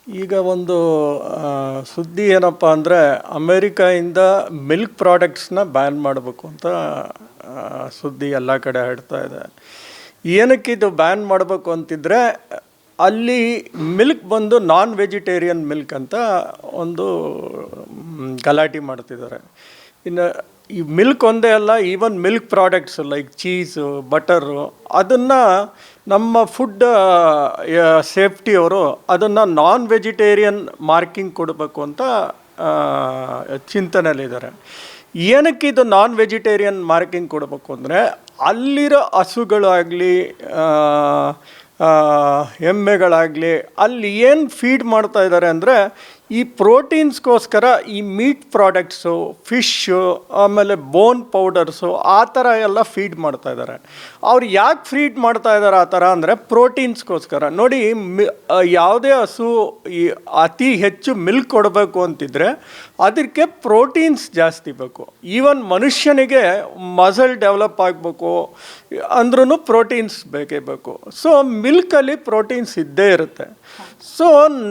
ಈಗ ಒಂದು ಸುದ್ದಿ ಏನಪ್ಪ ಅಂದರೆ ಅಮೇರಿಕಾಯಿಂದ ಮಿಲ್ಕ್ ಪ್ರಾಡಕ್ಟ್ಸ್ನ ಬ್ಯಾನ್ ಮಾಡಬೇಕು ಅಂತ ಸುದ್ದಿ ಎಲ್ಲ ಕಡೆ ಹರಡ್ತಾ ಇದೆ. ಏನಕ್ಕಿದು ಬ್ಯಾನ್ ಮಾಡಬೇಕು ಅಂತಿದ್ರೆ ಅಲ್ಲಿ ಮಿಲ್ಕ್ ಬಂದು ನಾನ್ ವೆಜಿಟೇರಿಯನ್ ಮಿಲ್ಕ್ ಅಂತ ಒಂದು ಗಲಾಟೆ ಮಾಡ್ತಿದ್ದಾರೆ. ಇನ್ನು ಈ ಮಿಲ್ಕ್ ಒಂದೇ ಅಲ್ಲ, even milk products like cheese, butter, ಅದನ್ನು ನಮ್ಮ ಫುಡ್ ಸೇಫ್ಟಿಯವರು ಅದನ್ನು ನಾನ್ ವೆಜಿಟೇರಿಯನ್ ಮಾರ್ಕಿಂಗ್ ಕೊಡಬೇಕು ಅಂತ ಚಿಂತನೆಯಲ್ಲಿದ್ದಾರೆ. ಏನಕ್ಕೆ ಇದು ನಾನ್ ವೆಜಿಟೇರಿಯನ್ ಮಾರ್ಕಿಂಗ್ ಕೊಡಬೇಕು ಅಂದರೆ ಅಲ್ಲಿರೋ ಹಸುಗಳಾಗಲಿ ಎಮ್ಮೆಗಳಾಗಲಿ ಅಲ್ಲಿ ಏನು ಫೀಡ್ ಮಾಡ್ತಾ ಇದ್ದಾರೆ ಅಂದರೆ ಈ ಪ್ರೋಟೀನ್ಸ್ಗೋಸ್ಕರ ಈ ಮೀಟ್ ಪ್ರಾಡಕ್ಟ್ಸು, ಫಿಶ್ಶು, ಆಮೇಲೆ ಬೋನ್ ಪೌಡರ್ಸು ಆ ಥರ ಎಲ್ಲ ಫೀಡ್ ಮಾಡ್ತಾ ಇದ್ದಾರೆ. ಅವ್ರು ಯಾಕೆ ಫೀಡ್ ಮಾಡ್ತಾ ಇದ್ದಾರೆ ಆ ಥರ ಅಂದರೆ ಪ್ರೋಟೀನ್ಸ್ಗೋಸ್ಕರ. ನೋಡಿ, ಯಾವುದೇ ಹಸು ಈ ಅತಿ ಹೆಚ್ಚು ಮಿಲ್ಕ್ ಕೊಡಬೇಕು ಅಂತಿದ್ರೆ ಅದಕ್ಕೆ ಪ್ರೋಟೀನ್ಸ್ ಜಾಸ್ತಿ ಬೇಕು. ಈವನ್ ಮನುಷ್ಯನಿಗೆ ಮಸಲ್ ಡೆವಲಪ್ ಆಗಬೇಕು ಅಂದ್ರೂ ಪ್ರೋಟೀನ್ಸ್ ಬೇಕೇ ಬೇಕು. ಸೊ ಮಿಲ್ಕಲ್ಲಿ ಪ್ರೋಟೀನ್ಸ್ ಇದ್ದೇ ಇರುತ್ತೆ. ಸೊ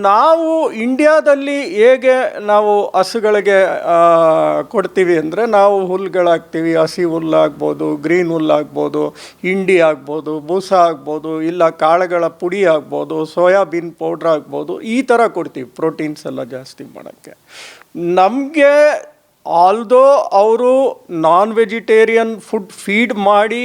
ನಾವು ಇಂಡಿಯಾದಲ್ಲಿ ಹೇಗೆ ನಾವು ಹಸುಗಳಿಗೆ ಕೊಡ್ತೀವಿ ಅಂದರೆ ನಾವು ಹುಲ್ಲುಗಳಾಗ್ತೀವಿ. ಹಸಿ ಹುಲ್ಲಾಗ್ಬೋದು, ಗ್ರೀನ್ ಹುಲ್ಲಾಗ್ಬೋದು, ಹಿಂಡಿ ಆಗ್ಬೋದು, ಬೂಸ ಆಗ್ಬೋದು, ಇಲ್ಲ ಕಾಳುಗಳ ಪುಡಿ ಆಗ್ಬೋದು, ಸೋಯಾಬೀನ್ ಪೌಡ್ರ್ ಆಗ್ಬೋದು, ಈ ಥರ ಕೊಡ್ತೀವಿ ಪ್ರೋಟೀನ್ಸ್ ಎಲ್ಲ ಜಾಸ್ತಿ ಮಾಡೋಕ್ಕೆ. ನಮಗೆ ಆಲ್ದೋ ಅವರು ನಾನ್ ವೆಜಿಟೇರಿಯನ್ ಫುಡ್ ಫೀಡ್ ಮಾಡಿ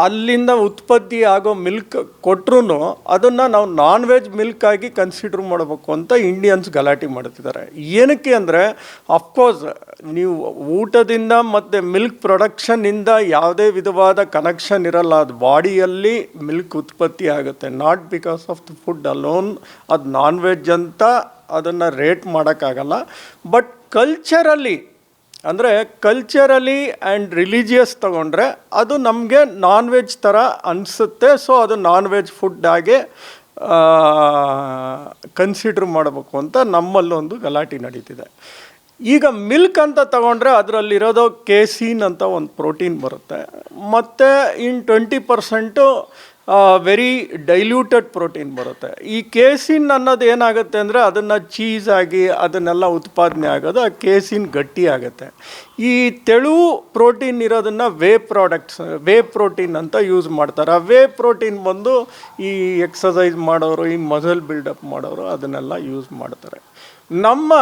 ಅಲ್ಲಿಂದ ಉತ್ಪತ್ತಿ ಆಗೋ ಮಿಲ್ಕ್ ಕೊಟ್ಟರು ಅದನ್ನು ನಾವು ನಾನ್ ವೆಜ್ ಮಿಲ್ಕ್ ಆಗಿ ಕನ್ಸಿಡರ್ ಮಾಡಬೇಕು ಅಂತ ಇಂಡಿಯನ್ಸ್ ಗಲಾಟೆ ಮಾಡ್ತಿದ್ದಾರೆ. ಏನಕ್ಕೆ ಅಂದರೆ ಅಫ್ಕೋರ್ಸ್ ನೀವು ಊಟದಿಂದ ಮತ್ತು ಮಿಲ್ಕ್ ಪ್ರೊಡಕ್ಷನ್ನಿಂದ ಯಾವುದೇ ವಿಧವಾದ ಕನೆಕ್ಷನ್ ಇರಲ್ಲ. ಅದು ಬಾಡಿಯಲ್ಲಿ ಮಿಲ್ಕ್ ಉತ್ಪತ್ತಿ ಆಗುತ್ತೆ, not because of the food alone. ಅದು ನಾನ್ ವೆಜ್ ಅಂತ ಅದನ್ನು ರೇಟ್ ಮಾಡೋಕ್ಕಾಗಲ್ಲ. ಬಟ್ ಕಲ್ಚರಲ್ಲಿ ಅಂದರೆ ಕಲ್ಚರಲಿ ಆ್ಯಂಡ್ ರಿಲಿಜಿಯಸ್ ತೊಗೊಂಡ್ರೆ ಅದು ನಮಗೆ ನಾನ್ ವೆಜ್ ಥರ ಅನಿಸುತ್ತೆ. ಸೊ ಅದು ನಾನ್ ವೆಜ್ ಫುಡ್ಡಾಗೆ ಕನ್ಸಿಡ್ರ್ ಮಾಡಬೇಕು ಅಂತ ನಮ್ಮಲ್ಲೊಂದು ಗಲಾಟೆ ನಡೀತಿದೆ. ಈಗ ಮಿಲ್ಕ್ ಅಂತ ತೊಗೊಂಡ್ರೆ ಅದರಲ್ಲಿರೋದು ಕೇಸೀನ್ ಅಂತ ಒಂದು ಪ್ರೋಟೀನ್ ಬರುತ್ತೆ, ಮತ್ತು 20% ವೆರಿ ಡೈಲ್ಯೂಟೆಡ್ ಪ್ರೋಟೀನ್ ಬರುತ್ತೆ. ಈ ಕೇಸಿನ್ ಅನ್ನೋದು ಏನಾಗುತ್ತೆ ಅಂದರೆ ಅದನ್ನು ಚೀಸ್ ಆಗಿ ಅದನ್ನೆಲ್ಲ ಉತ್ಪಾದನೆ ಆಗೋದು, ಆ ಕೇಸಿನ್ ಗಟ್ಟಿ ಆಗುತ್ತೆ. ಈ ತೆಳು ಪ್ರೋಟೀನ್ ಇರೋದನ್ನು ವೇ ಪ್ರೋಟೀನ್ ಅಂತ ಯೂಸ್ ಮಾಡ್ತಾರೆ. ಆ ವೇ ಪ್ರೋಟೀನ್ ಬಂದು ಈ ಎಕ್ಸಸೈಸ್ ಮಾಡೋರು, ಈ ಮಸಲ್ ಬಿಲ್ಡಪ್ ಮಾಡೋರು ಅದನ್ನೆಲ್ಲ ಯೂಸ್ ಮಾಡ್ತಾರೆ. ನಮ್ಮ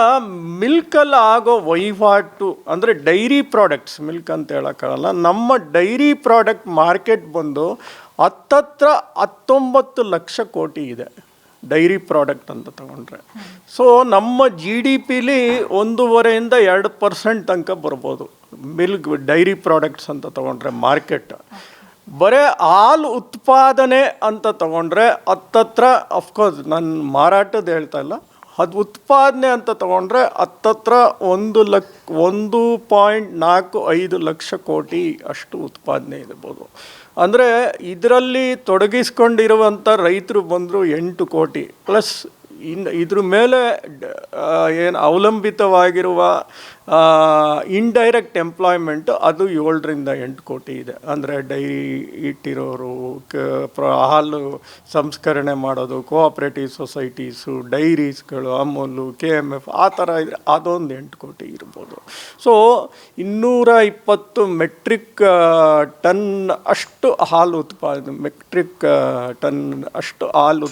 ಮಿಲ್ಕಲ್ಲಿ ಆಗೋ ವಹಿವಾಟು ಅಂದರೆ ಡೈರಿ ಪ್ರಾಡಕ್ಟ್ಸ್, ಮಿಲ್ಕ್ ಅಂತ ಹೇಳೋಕ್ಕಾಗಲ್ಲ, ನಮ್ಮ ಡೈರಿ ಪ್ರಾಡಕ್ಟ್ ಮಾರ್ಕೆಟ್ ಬಂದು 19 ಲಕ್ಷ ಕೋಟಿ ಇದೆ ಡೈರಿ ಪ್ರಾಡಕ್ಟ್ ಅಂತ ತಗೊಂಡ್ರೆ. ಸೊ ನಮ್ಮ GDPಲಿ 1.5% 2% ತನಕ ಬರ್ಬೋದು ಮಿಲ್ಕ್ ಡೈರಿ ಪ್ರಾಡಕ್ಟ್ಸ್ ಅಂತ ತಗೊಂಡ್ರೆ ಮಾರ್ಕೆಟ್. ಬರೀ ಹಾಲು ಉತ್ಪಾದನೆ ಅಂತ ತಗೊಂಡ್ರೆ ಹತ್ತತ್ರ, ಅಫ್ಕೋರ್ಸ್ ನಾನು ಮಾರಾಟದ ಹೇಳ್ತಾ ಇಲ್ಲ, ಅದು ಉತ್ಪಾದನೆ ಅಂತ ತೊಗೊಂಡ್ರೆ ಹತ್ತತ್ರ 1.45 ಲಕ್ಷ ಕೋಟಿ ಅಷ್ಟು ಉತ್ಪಾದನೆ ಇರ್ಬೋದು. ಅಂದರೆ ಇದರಲ್ಲಿ ತೊಡಗಿಸ್ಕೊಂಡಿರುವಂಥ ರೈತರು ಬಂದರು 8 ಕೋಟಿ ಪ್ಲಸ್ ಇದ್ರ ಮೇಲೆ ಏನು ಅವಲಂಬಿತವಾಗಿರುವ ಇಂಡೈರೆಕ್ಟ್ ಎಂಪ್ಲಾಯ್ಮೆಂಟು ಅದು 7-8 ಕೋಟಿ ಇದೆ. ಅಂದರೆ ಡೈರಿ ಇಟ್ಟಿರೋರು, ಹಾಲು ಸಂಸ್ಕರಣೆ ಮಾಡೋದು, ಕೋಆಪ್ರೇಟಿವ್ ಸೊಸೈಟೀಸು, ಡೈರೀಸ್ಗಳು, ಅಮೂಲು, KMF ಆ ಥರ ಇದೆ, ಅದೊಂದು 8 ಕೋಟಿ ಇರ್ಬೋದು. ಸೊ 220 ಮೆಟ್ರಿಕ್ ಟನ್ ಅಷ್ಟು ಹಾಲು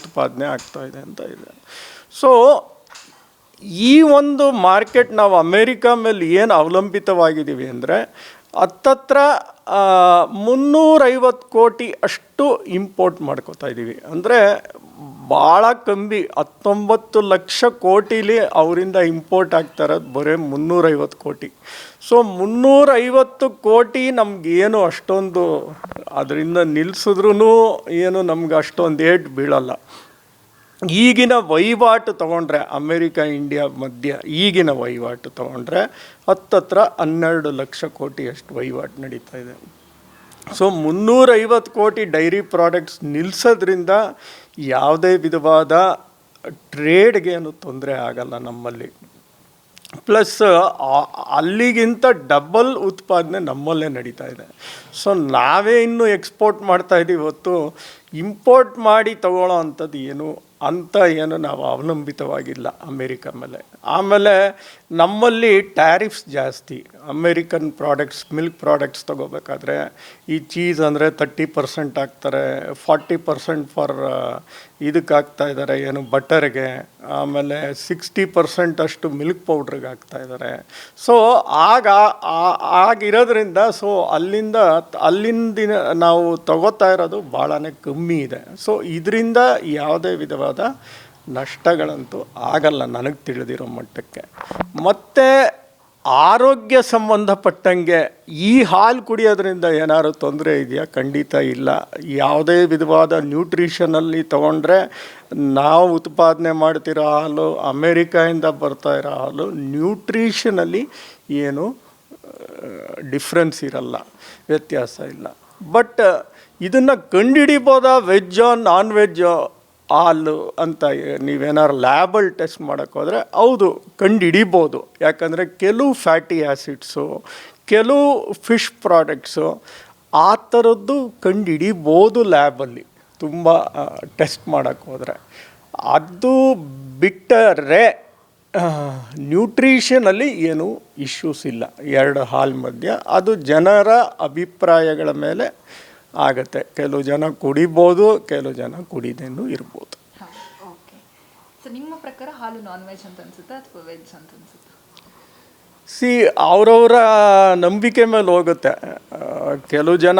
ಉತ್ಪಾದನೆ ಆಗ್ತಾಯಿದೆ ಅಂತ ಇದೆ. ಸೊ ಈ ಒಂದು ಮಾರ್ಕೆಟ್ ನಾವು ಅಮೇರಿಕಾ ಮೇಲೆ ಏನು ಅವಲಂಬಿತವಾಗಿದ್ದೀವಿ ಅಂದರೆ ಹತ್ತತ್ರ 350 ಕೋಟಿ ಅಷ್ಟು ಇಂಪೋರ್ಟ್ ಮಾಡ್ಕೋತಾ ಇದ್ದೀವಿ. ಅಂದರೆ ಭಾಳ ಕಮ್ಮಿ, 19 ಲಕ್ಷ ಕೋಟಿಲಿ ಅವರಿಂದ ಇಂಪೋರ್ಟ್ ಆಗ್ತಾ ಇರೋದು ಬರೀ 350 ಕೋಟಿ. ಸೊ 350 ಕೋಟಿ ನಮಗೇನು ಅಷ್ಟೊಂದು ಅದರಿಂದ ನಿಲ್ಲಿಸಿದ್ರೂ ಏನು ನಮ್ಗೆ ಅಷ್ಟೊಂದು ಏಟು ಬೀಳಲ್ಲ. ಈಗಿನ ವಹಿವಾಟು ತೊಗೊಂಡ್ರೆ ಅಮೇರಿಕಾ ಇಂಡಿಯಾ ಮಧ್ಯ ಈಗಿನ ವಹಿವಾಟು ತೊಗೊಂಡ್ರೆ ಹತ್ತತ್ರ 12 ಲಕ್ಷ ಕೋಟಿ ಅಷ್ಟು ವಹಿವಾಟು ನಡೀತಾ ಇದೆ. ಸೊ 350 ಕೋಟಿ ಡೈರಿ ಪ್ರಾಡಕ್ಟ್ಸ್ ನಿಲ್ಲಿಸೋದ್ರಿಂದ ಯಾವುದೇ ವಿಧವಾದ ಟ್ರೇಡ್ಗೇನು ತೊಂದರೆ ಆಗಲ್ಲ ನಮ್ಮಲ್ಲಿ. ಪ್ಲಸ್ ಅಲ್ಲಿಗಿಂತ ಡಬಲ್ ಉತ್ಪಾದನೆ ನಮ್ಮಲ್ಲೇ ನಡೀತಾ ಇದೆ. ಸೊ ನಾವೇ ಇನ್ನೂ ಎಕ್ಸ್ಪೋರ್ಟ್ ಮಾಡ್ತಾಯಿದ್ದೀವಿ ಹೊತ್ತು ಇಂಪೋರ್ಟ್ ಮಾಡಿ ತಗೊಳ್ಳೋ ಅಂಥದ್ದು ಏನೂ ಅಂತ ಏನು ನಾವು ಅವಲಂಬಿತವಾಗಿಲ್ಲ ಅಮೇರಿಕ ಮೇಲೆ. ಆಮೇಲೆ ನಮ್ಮಲ್ಲಿ ಟ್ಯಾರಿಫ್ಸ್ ಜಾಸ್ತಿ. ಅಮೇರಿಕನ್ ಪ್ರಾಡಕ್ಟ್ಸ್, ಮಿಲ್ಕ್ ಪ್ರಾಡಕ್ಟ್ಸ್ ತೊಗೋಬೇಕಾದ್ರೆ ಈ ಚೀಸ್ ಅಂದರೆ 30% ಹಾಕ್ತಾರೆ, 40% ಫಾರ್ ಇದಕ್ಕೆ ಹಾಕ್ತಾಯಿದ್ದಾರೆ, ಏನು ಬಟರ್ಗೆ, ಆಮೇಲೆ 60% ಅಷ್ಟು ಮಿಲ್ಕ್ ಪೌಡ್ರಿಗೆ ಹಾಕ್ತಾಯಿದ್ದಾರೆ. ಸೊ ಆಗಿರೋದ್ರಿಂದ ಸೊ ಅಲ್ಲಿಂದಿನ ನಾವು ತಗೋತಾ ಇರೋದು ಭಾಳನೇ ಕಮ್ಮಿ ಇದೆ. ಸೊ ಇದರಿಂದ ಯಾವುದೇ ವಿಧವಾದ ನಷ್ಟಗಳಂತೂ ಆಗಲ್ಲ ನನಗೆ ತಿಳಿದಿರೋ ಮಟ್ಟಕ್ಕೆ. ಮತ್ತು ಆರೋಗ್ಯ ಸಂಬಂಧಪಟ್ಟಂಗೆ ಈ ಹಾಲು ಕುಡಿಯೋದ್ರಿಂದ ಏನಾದ್ರು ತೊಂದರೆ ಇದೆಯಾ? ಖಂಡಿತ ಇಲ್ಲ. ಯಾವುದೇ ವಿಧವಾದ ನ್ಯೂಟ್ರಿಷನಲ್ಲಿ ತೊಗೊಂಡ್ರೆ ನಾವು ಉತ್ಪಾದನೆ ಮಾಡ್ತಿರೋ ಹಾಲು, ಅಮೇರಿಕಾಯಿಂದ ಬರ್ತಾ ಇರೋ ಹಾಲು, ನ್ಯೂಟ್ರಿಷನಲ್ಲಿ ಏನು ಡಿಫ್ರೆನ್ಸ್ ಇರಲ್ಲ, ವ್ಯತ್ಯಾಸ ಇಲ್ಲ. ಬಟ್ ಇದನ್ನು ಕಂಡುಹಿಡಿಬೋದಾ ವೆಜ್ಜೋ ನಾನ್ ವೆಜ್ಜೋ ಹಾಲು ಅಂತ ನೀವೇನಾದ್ರು ಲ್ಯಾಬಲ್ಲಿ ಟೆಸ್ಟ್ ಮಾಡೋಕ್ಕೆ ಹೋದರೆ ಹೌದು ಕಂಡುಹಿಡಿಬೋದು. ಯಾಕಂದರೆ ಕೆಲವು ಫ್ಯಾಟಿ ಆ್ಯಸಿಡ್ಸು, ಕೆಲವು ಫಿಶ್ ಪ್ರಾಡಕ್ಟ್ಸು ಆ ಥರದ್ದು ಕಂಡುಹಿಡಿಬೋದು ಲ್ಯಾಬಲ್ಲಿ ತುಂಬ ಟೆಸ್ಟ್ ಮಾಡೋಕ್ಕೆ ಹೋದರೆ. ಅದು ಬಿಟ್ಟರೆ ನ್ಯೂಟ್ರಿಷನಲ್ಲಿ ಏನು ಇಶ್ಯೂಸ್ ಇಲ್ಲ ಎರಡು ಹಾಲು ಮಧ್ಯೆ. ಅದು ಜನರ ಅಭಿಪ್ರಾಯಗಳ ಮೇಲೆ ಆಗುತ್ತೆ. ಕೆಲವು ಜನ ಕುಡಿಬೋದು, ಕೆಲವು ಜನ ಕುಡಿದೇನು ಇರ್ಬೋದು. ಓಕೆ. ಸೊ ನಿಮ್ಮ ಪ್ರಕಾರ ಹಾಲು ನಾನ್ ವೆಜ್ ಅಂತ ಅನ್ಸುತ್ತಾ ಅಥವಾ ವೆಜ್ ಅಂತ ಅನ್ಸುತ್ತಾ? ಅವರವರ ನಂಬಿಕೆ ಮೇಲೆ ಹೋಗುತ್ತೆ. ಕೆಲವು ಜನ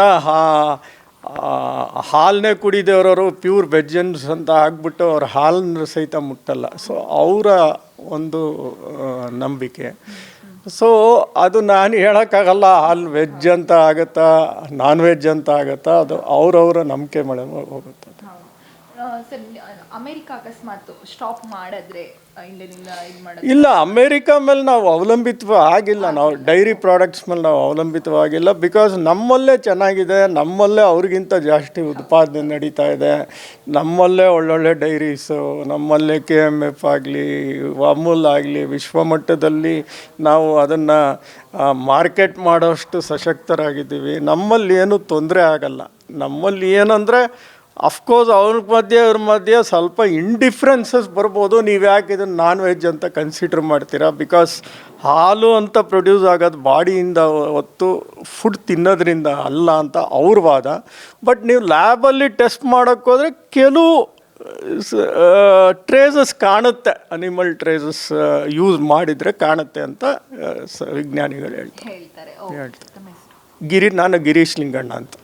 ಹಾಲನ್ನೇ ಕುಡಿದೇವ್ರವರು ಪ್ಯೂರ್ ವೆಜ್ಜನ್ಸ್ ಅಂತ ಆಗ್ಬಿಟ್ಟು ಅವ್ರ ಹಾಲನ್ನ ಸಹಿತ ಮುಟ್ಟಲ್ಲ. ಸೊ ಅವರ ಒಂದು ನಂಬಿಕೆ. ಸೊ ಅದು ನಾನು ಹೇಳೋಕ್ಕಾಗಲ್ಲ ಹಾಲು ವೆಜ್ ಅಂತ ಆಗುತ್ತಾ ನಾನ್ ವೆಜ್ ಅಂತ ಆಗುತ್ತಾ, ಅದು ಅವರವರ ನಂಬಿಕೆ ಮೇಲೆ ಹೋಗುತ್ತೆ. ಸರ್, ಅಮೇರಿಕಾ ಅಕಸ್ಮಾತ್ ಸ್ಟಾಪ್ ಮಾಡಿದ್ರೆ ಇಂಡಿಯಾದಿಂದ ಇದು ಮಾಡೋದು? ಇಲ್ಲ, ಅಮೇರಿಕಾ ಮೇಲೆ ನಾವು ಅವಲಂಬಿತವಾಗಿಲ್ಲ. ನಾವು ಡೈರಿ ಪ್ರಾಡಕ್ಟ್ಸ್ ಮೇಲೆ ನಾವು ಅವಲಂಬಿತವಾಗಿಲ್ಲ. ಬಿಕಾಸ್ ನಮ್ಮಲ್ಲೇ ಚೆನ್ನಾಗಿದೆ, ನಮ್ಮಲ್ಲೇ ಅವ್ರಿಗಿಂತ ಜಾಸ್ತಿ ಉತ್ಪಾದನೆ ನಡೀತಾ ಇದೆ. ನಮ್ಮಲ್ಲೇ ಒಳ್ಳೊಳ್ಳೆ ಡೈರೀಸು, ನಮ್ಮಲ್ಲೇ KMF ಆಗಲಿ, ಅಮೂಲ್ ಆಗಲಿ, ವಿಶ್ವಮಟ್ಟದಲ್ಲಿ ನಾವು ಅದನ್ನು ಮಾರ್ಕೆಟ್ ಮಾಡೋಷ್ಟು ಸಶಕ್ತರಾಗಿದ್ದೀವಿ. ನಮ್ಮಲ್ಲಿ ಏನೂ ತೊಂದರೆ ಆಗಲ್ಲ. ನಮ್ಮಲ್ಲಿ ಏನಂದರೆ ಅಫ್ಕೋರ್ಸ್ ಇವ್ರ ಮಧ್ಯೆ ಸ್ವಲ್ಪ ಇಂಡಿಫ್ರೆನ್ಸಸ್ ಬರ್ಬೋದು. ನೀವು ಯಾಕೆ ಇದನ್ನು ನಾನ್ ವೆಜ್ ಅಂತ ಕನ್ಸಿಡರ್ ಮಾಡ್ತೀರಾ? ಬಿಕಾಸ್ ಹಾಲು ಅಂತ ಪ್ರೊಡ್ಯೂಸ್ ಆಗೋದು ಬಾಡಿಯಿಂದ ಹೊತ್ತು ಫುಡ್ ತಿನ್ನೋದ್ರಿಂದ ಅಲ್ಲ ಅಂತ ಅವ್ರ ವಾದ. ಬಟ್ ನೀವು ಲ್ಯಾಬಲ್ಲಿ ಟೆಸ್ಟ್ ಮಾಡೋಕ್ಕೆ ಹೋದರೆ ಕೆಲವು ಟ್ರೇಸಸ್ ಕಾಣುತ್ತೆ, ಅನಿಮಲ್ ಟ್ರೇಸಸ್ ಯೂಸ್ ಮಾಡಿದರೆ ಕಾಣುತ್ತೆ ಅಂತ ವಿಜ್ಞಾನಿಗಳು ಹೇಳ್ತಾರೆ. ನಾನು ಗಿರೀಶ್ ಲಿಂಗಣ್ಣ ಅಂತ.